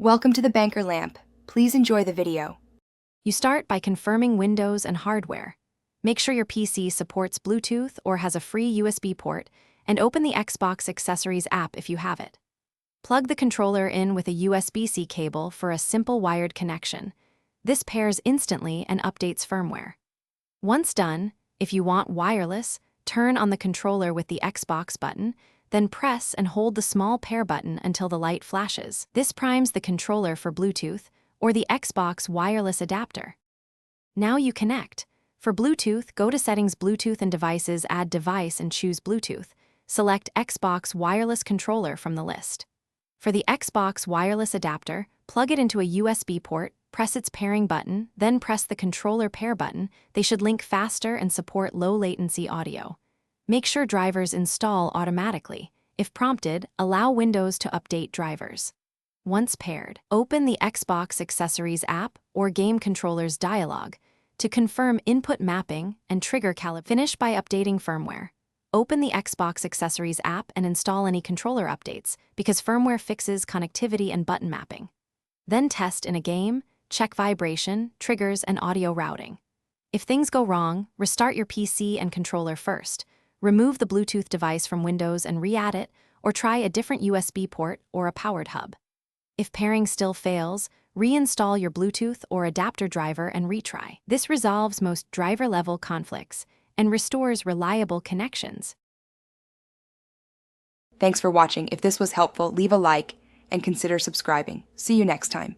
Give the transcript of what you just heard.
Welcome to the Banker Lamp. Please enjoy the video. You start by confirming Windows and hardware. Make sure your PC supports Bluetooth or has a free USB port, and open the Xbox Accessories app if you have it. Plug the controller in with a USB-C cable for a simple wired connection. This pairs instantly and updates firmware. Once done, if you want wireless, turn on the controller with the Xbox button, then press and hold the small pair button until the light flashes. This primes the controller for Bluetooth or the Xbox wireless adapter. Now you connect. For Bluetooth, go to Settings, Bluetooth and Devices, add Device and choose Bluetooth. Select Xbox Wireless Controller from the list. For the Xbox wireless adapter, plug it into a USB port, press its pairing button, then press the controller pair button. They should link faster and support low latency audio. Make sure drivers install automatically. If prompted, allow Windows to update drivers. Once paired, open the Xbox Accessories app or Game Controllers dialog to confirm input mapping and trigger calibration. Finish by updating firmware. Open the Xbox Accessories app and install any controller updates because firmware fixes connectivity and button mapping. Then test in a game, check vibration, triggers, and audio routing. If things go wrong, restart your PC and controller first. Remove the Bluetooth device from Windows and re-add it, or try a different USB port or a powered hub. If pairing still fails, reinstall your Bluetooth or adapter driver and retry. This resolves most driver-level conflicts and restores reliable connections. Thanks for watching. If this was helpful, leave a like and consider subscribing. See you next time.